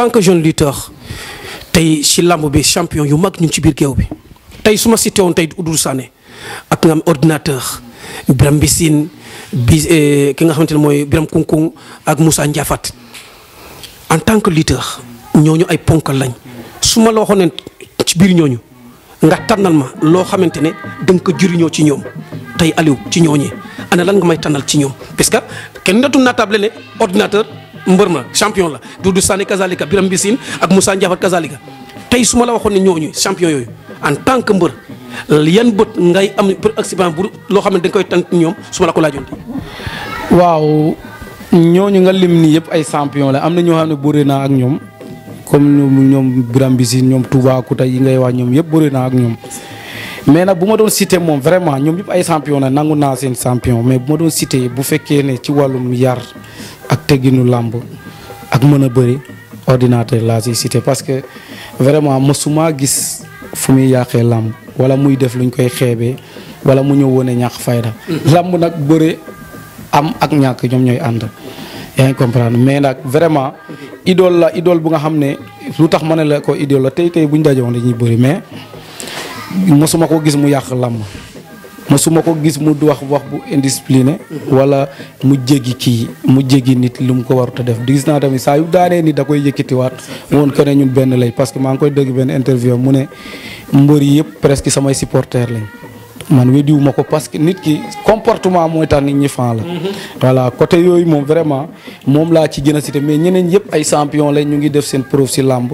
tant que jeune lutteur tey si lamb bi champion yu mag ñu ci biir géew bi tey su ma cité woon tey Doudou Sané ak nga am ordinateur Biram Mbissine ki nga xamante ne mooy Biram Kunkung ak Moussa Ndiafat en tant que lutteur ñooñu ay ponkal lañ su ma la waxoon ne ci biir ñooñu nga tànnal ma loo xamante ne da nga ko jëriñoo ci ñoom tey Aliou ci ñooñee ana lan nga may tànnal ci ñoom parce que kenn dootul naatable ne ordinateur mbër ma champion la Doudou Sané kazalika Biram Mbissine ak Moussa Ndiafat kazalika tey su ma la waxoon ne ñooñu champion yooyu en tant que mbër yan bët ngay am pour accident bu loo xam ne da nga koy tànn ñoom su ma la ko laajoon. waaw ñooñu nga lim nii yëpp ay champion la am na ñoo xam ne bëri naa ak ñoom comme ñoom Biram Mbissine ñoom Toubacouta yi ngay wax ñoom yëpp bëri naa ak ñoom. mais nag bu ma doon cité moom vraiment ñoom yëpp ay champion la nangu naa seen champion mais bu ma doon cité bu fekkee ne ci wàllum yar ak tegginu làmb ak mën a bëri ordinateur laa siy cité parce que vraiment mosuma gis fu muy yàqee làmb wala muy def luñ koy xeebee wala mu ñëw wone ñàkk fayda. làmb nag bëri am ak ñàkk ñoom ñooy ànd. yaa ngi comprendre mais nag vraiment idole la idole bu nga xam ne lu tax ma ne la ko idole la tey buñ dajoon dañuy bëri mais mosuma ko gis mu yàq làmb mosuma ko gis mu wax bu indiscipliné wala mu jéggi nit lu mu ko warut a def gis naa tamit saa yu daanee nit da koy yëkkatiwaat woon que ne ñun benn lay parce que maa ngi koy dégg benn interview mu ne mbër yi yëpp presque samay supporters lañ man weddiwu ma ko parce que nit ki comportement mooy tax nit ñi fan la. voilà côté yooyu moom vraiment moom laa ci gën a cité mais ñeneen yëpp ay champion lañ ñu ngi def seen preuve si làmb.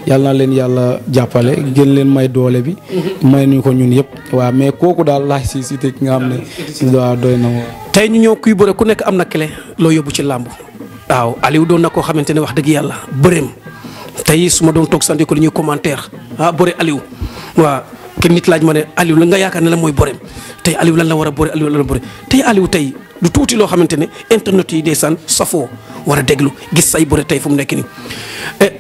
yàlla na leen yàlla jàppale gën leen may doole bi. may ñu ko ñun yëpp. waaw mais kooku daal laa si cité ki nga xam ne. waaw doy na ma. tey ñu ñëw kuy bëre ku nekk am na clé loo yóbbu ci làmb. waaw Aliou doon na koo xamante ne wax dëgg yàlla bëreem tey su ma doon toog sant ko li ñuy commentaire bëre Aliou waaw. kenn nit laaj ma ne Aliou la nga yaakaar ne la mooy boreem tey Aliou lan la war a bëre Aliou lan la bëre tey Aliou tey lu tuuti loo xamante ne internet yi ndeysaan safoo war a déglu gis say bëre tey fu mu nekk nii.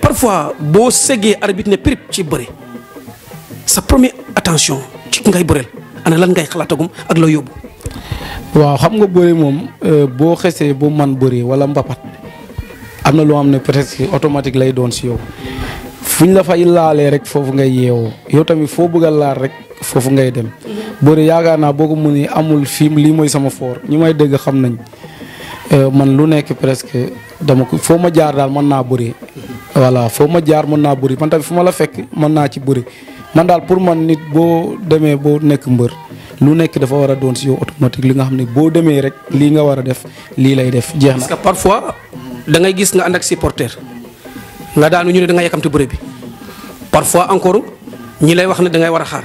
parfois boo seggee arbitre ne prip ci bëre sa première attention ci ngay bëreel ana lan ngay xalaatagum ak loo yóbbu. waaw xam nga bëre moom boo xesee bu man bëre wala mbapat am na loo xam ne peut-être automatique lay doon si yow. fuñ la fay laalee rek foofu ngay yeewoo yow tamit foo bëgg a laal rek foofu ngay dem bëre yaakaar naa boo ko mënee amul film lii mooy sama foor ñi may dégg xam nañ man lu nekk presque dama ko foo ma jaar daal mën naa bëri. voilà foo ma jaar mën naa bëri man tamit fu ma la fekk mën naa ci bëri man daal pour man nit boo demee boo nekk mbër lu nekk dafa war a doon si yow automatique li nga xam ne boo demee rek lii nga war a def lii lay def jeex na. parce que parfois da ngay gis nga ànd ak supporter nga daanu ñu ne da nga yàkkamti bëre bi parfois encore ñi lay wax ne da ngay war a xaar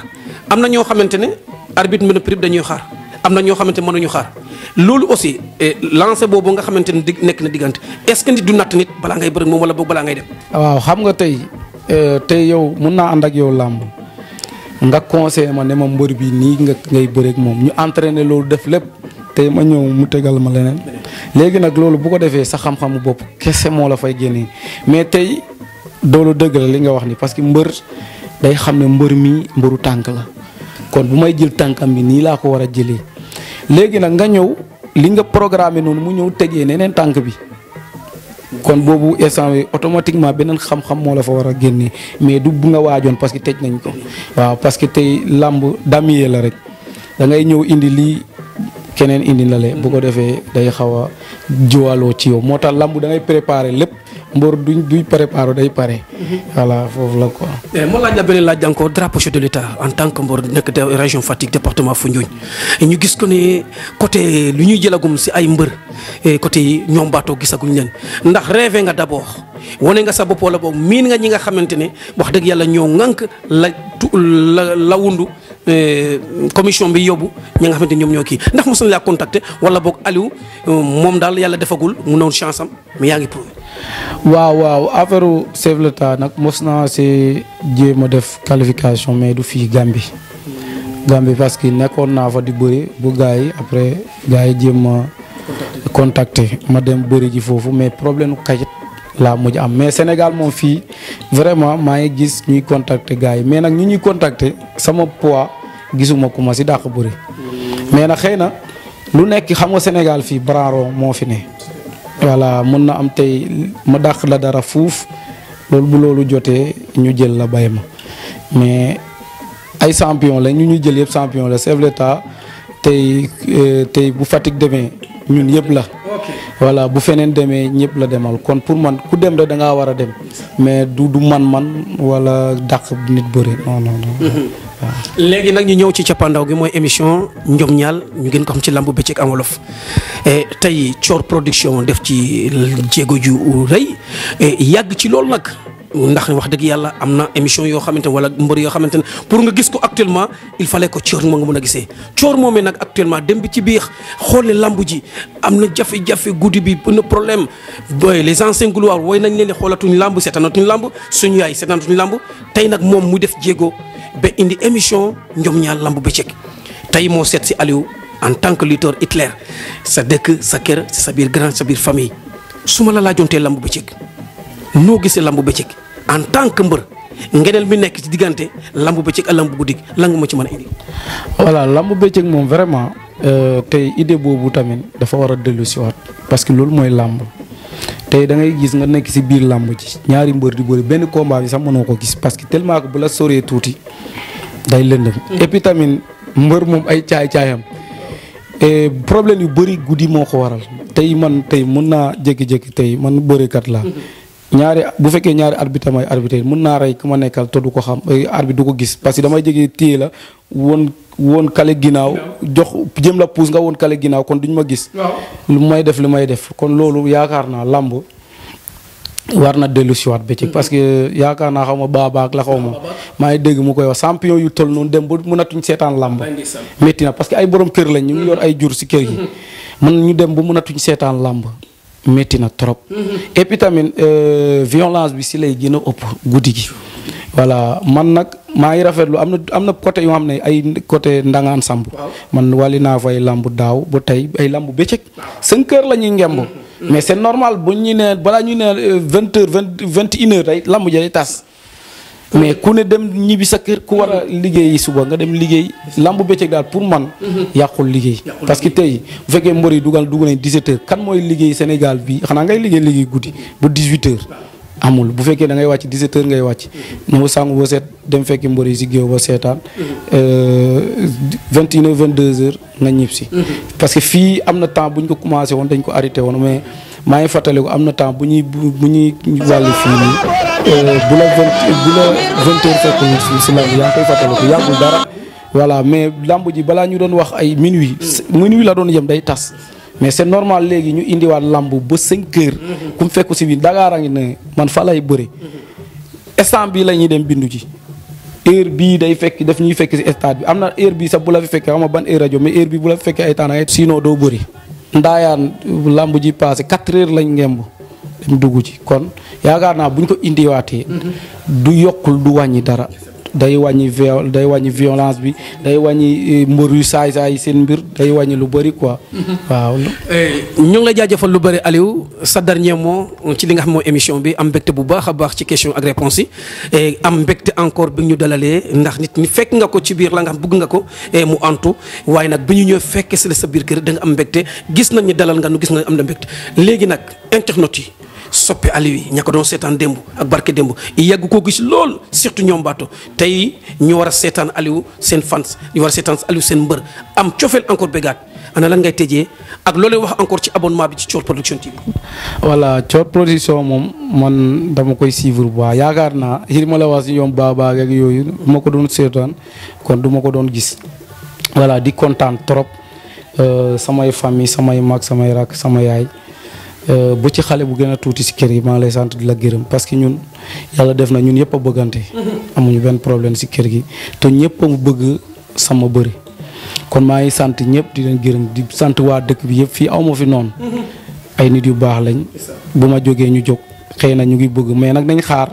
am na ñoo xamante ne arbitre bi na prix dañuy xaar am na ñoo xamante ne mënuñu xaar loolu aussi lancé boobu nga xamante ne nekk na diggante est-ce que nit du natt nit balaa ngay bëri moom wala boog balaa ngay dem. waaw xam nga tey yow mun naa ànd ak yow làmb nga conseillé ma ne ma mbër bi nii ngay bëreeg moom ñu entraîné loolu def lépp tey ma ñëw mu tegal ma leneen léegi nag loolu bu ko defee sa xam-xamu bopp kese moo la fay génnee mais tey doolu dëgg la li nga wax ni parce que mbër day xam ne mbër mi mbëru tànk la kon bu may jël tànkam bi nii laa ko war a jëlee léegi nag nga ñëw li nga programmé noonu mu ñëw tegee neneen tànk bi kon boobu instant bi automatiquement beneen xam-xam moo la fa war a génnee mais du bu nga waajoon parce que tëj nañ ko waaw parce que tey làmb damier la rek da ngay ñëw indi lii keneen indi na le bu ko defee day xaw a jiwaloo ci yow moo tax lamb da ngay préparer lépp mbor duy préparer day pare. voilà foofu la quoi. moo laaj la beneen laaj encore drapeau chef de l'État en tant que mbor nekk de région Fatick département Foundiougne ñu gis ko ne côté lu ñuy jëlagum si ay mbër côté yi ñoom baatoo gisaguñ leen ndax rêvé nga d'abord wane nga sa bopp wala boobu miin nga ñi nga xamante ne wax dëgg yàlla ñoo ŋànk la wundu commission bi yóbbu ñi nga xamante ñoom ñoo kii ndax mos na laa contacter wala boog Aliou moom daal yàlla defagul mu noonu chance am mais yaa ngi prouvé. waaw affaire chef de l'État nag mos naa see jéem a def qualification mais du fii Gambie parce que nekkoon naa fa di bëri bu gars yi après gars yi jéem a contacter ma dem bëri ji foofu mais problème kayit laa mujj am mais Sénégal moom fii vraiment maa ngi gis ñuy contacter gars yi mais nag ñuy contacter sama poids gisuma ku ma si dàq bëri mais nag xëy na lu nekk xam nga Sénégal fii branro moo fi ne. voilà mun na am tey ma dàq la dara fuuf loolu bu loolu jotee ñu jël la bay ma mais ay champion la ñu jël yëpp champion la chef de l'État tey bu Fatick demee ñun yëpp la. voilà bu feneen demee ñëpp la demal kon pour man ku dem rek da ngaa war a dem mais du man wala dàq nit bëri non. léegi nag ñu ñëw ci cappaandaw gi mooy émission Njom Ñaal ñu gën ko xam ci lamb bëccëg en wolof tey Thior Production def ci jéego ju rëy yàgg ci loolu nag ndax wax dëgg yàlla am na émission yoo xamante ne wala mbër yoo xamante ne pour nga gis ko actuellement il fallait que Thior moo nga mën a gisee Thior moomee nag actuellement dem bi ci biir xool ne lamb ji am na jafe-jafe guddi bi na problème les anciens gloires wooy nañ leen xoolatuñ lamb seetaanatuñ lamb suñu yaay seetaanatuñ lamb tey nag moom mu def jéego ba indi émission Njom Ñaal lamb bëccëg tey moo seet si Aliou en tant que lutteur Hitler sa dëkk sa kër sa biir grand sa biir famille su ma la laajontee lamb bëccëg noo gisee lamb bëccëg en tant que mbër ngeneel mi nekk ci diggante lamb bëccëg ak lamb guddi la nga ma ci mën a indi. voilà lamb bëccëg moom vraiment tey idée boobu tamit dafa war a dellu si waat parce que loolu mooy lamb tey da ngay gis nga nekk si biir lamb ji ñaari mbër di bëri benn combat bi sax mënoo ko gis parce que tellement que bu la soree tuuti day lëndëm. et puis tamit mbër moom ay caay-caayam problème yu bëri guddi moo ko waral tey man tey mën naa jékki-jékki tey man bërekat laa. bu fekkee ñaari arbitre may arbitre mën naa rey ku ma nekkal te du ko xam arbitre du ko gis parce que damay jege téye la woon kale ginnaaw jox jëm la puus nga woon kale ginnaaw kon duñ ma gis. lu may def kon loolu yaakaar naa lamb war na dellu si waat bëccëg parce que yaakaar naa xaw ma baabaak la xaw ma maa ngi dégg mu koy wax champion yu toll noonu dem ba mënatuñ seetaan lamb métti na parce que ay borom kër lañ ñu ngi yor ay jur si kër gi mën ñu dem ba mënatuñ seetaan lamb métti na trop. et puis tamit violence bi si lay gën a ëpp guddi gi. voilà man nag maa ngi rafetlu am na côté yoo xam ne ay côté ndangaan samb man wali naa fay lamb daaw ba tey ay lamb bëccëg 5 heures la ñuy ngemb mais c'est normal bu ñu nee balaa ñu ne 20 heures 21 heures day lamb ja day tas mais ku ne dem ñibbi sa kër ku war a liggéey suba nga dem liggéey lamb bëccëg daal pour man yàqul liggéey parce que tey bu fekkee mbër yi dugal nañ 17 heures kan mooy liggéey Sénégal bi xanaa ngay liggéey guddi ba 18 heures amul bu fekkee da ngay wàcc 17 heures ngay wàcc ñëw sangu ba seet dem fekki mbër yi si géew ba seetaan 21 heures 22 heures nga ñib si parce que fii am na temps bu ñu ko commencé woon dañ ko arrêté woon mais maa ngi fàttaliku am na temps bu ñuy wàllu fii nii bu la 20 heures fekk si lamb yaa ngi koy fàttaliku yàggul dara voilà mais lamb ji balaa ñu doon wax ay minuit la doon yem day tas mais c'est normal léegi ñu indiwaat lamb ba 5 heures ku mu fekku si biir Dakar a ngi ne man fa lay bëri instant bii la ñuy dem bindu ji heure bii day fekk daf ñuy fekk si stade bi am na heure bii sax bu la fi fekkee xam nga ban heure rajo mais heure bii bu la fi fekkee ay temps ngay sinon doo bëri ndaayaan lamb ji passé 4 heures lañ ngemb dem dugg ci kon yaakaar naa bu ñu ko indiwaatee du yokkul du wàññi dara day wàññi violence bi day wàññi mbër yu saay seen mbir day wàññi lu bëri quoi waaw. ñu ngi lay jaajëfal lu bëri Aliou sa dernier mot ci li nga xam mooy émission bi am mbégte bu baax a baax ci question ak réponse yi am mbégte encore bi ñu dalalee ndax nit ñi fekk nga ko ci biir la nga xam bëgg nga ko mu antu waaye nag bi ñu ñëw fekk si la sa biir kër da nga am mbégte gis nañ ni dalal nga nu gis nga am na mbégte léegi nag internet yi. soppe Aliou yi ña ko doon seetaan démb ak barke démb yàgg koo gis lool surtout ñoom baatu tey ñu war a seetaan Aliou seen fans ñu war a seetaan Aliou seen mbër am cofeel encore bégaat ana lan ngay tëjee ak loolee wax encore ci abonnement bi ci Thior Production TV. voilà Thior Production moom man dama koy suivre bu baax yaakaar naa li ma la wax si ñoom baabaa ak yooyu du ma ko doon seetaan kon du ma ko doon gis voilà di kontaan trop samay famille samay mag samay rak sama yaay. bu ci xale bu gën a tuuti si kër yi maa ngi lay sant di la gërëm parce que ñun yàlla def na ñun ñëpp a bëggante. amuñu benn problème si kër gi te ñëpp a mu bëgg sama bëri kon maa ngi sant ñëpp di leen gërëm di sant waa dëkk bi yëpp fii aw ma fi noonu. ay nit yu baax lañ bu ma jógee ñu jóg xëy na ñu ngi bëgg mais nag nañ xaar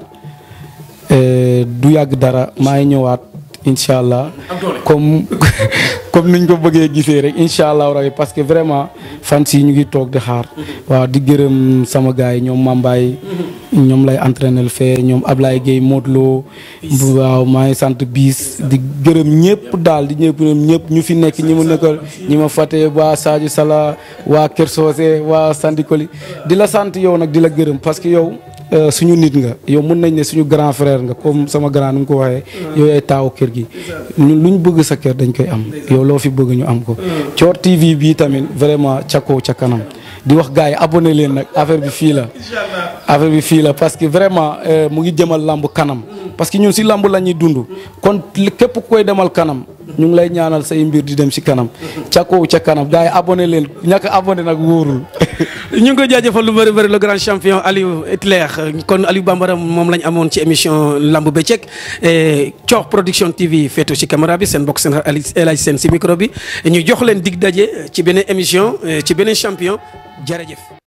du yàgg dara maa ngi ñëwaat incha allah comme niñ ko bëggee gisee rek incha allah rabi parce que vraiment fan si ñu ngi toog di xaar waaw di gërëm sama gars yi ñoom Mambaay ñoom lay entraîner fee ñoom Ablaye Gueye Modou Lo waaw maa ngi sant biis di gërëm ñëpp daal di ñëpp ñu fi nekk ñi mu nekkal ñi ma fàtte waa Sadio Sala waa Kër Socé waa Sandikoli di la sant yow nag di la gërëm parce que yow suñu nit nga yow mën nañ ne suñu grand frère nga comme sama grand nu mu ko waxee yow yaay taawu kër gi ñun lu ñu bëgg sa kër dañ koy am yow loo fi bëgg ñu am ko Thior TV bii tamit vraiment ca kaw ca kanam di wax gars yi abonné leen nag affaire bi fii la parce que vraiment mu ngi jëmal lamb kanam parce que ñun si lamb la ñuy dund kon képp ku koy demal kanam ñu ngi lay ñaanal say mbir di dem si kanam ca kaw ca kanam gars yi abonné leen ñàkk abonné nag wóorul. ñu ngi koy jaajëfal lu bëri le grand champion Aliou Hitler kon Aliou Bambara moom lañ amoon ci émission lamb bëccëg Thior Production TV féetu ci caméra bi seen bokk seen El Hadj Sène si micro bi ñu jox leen dig daje ci beneen émission ci beneen champion jërëjëf.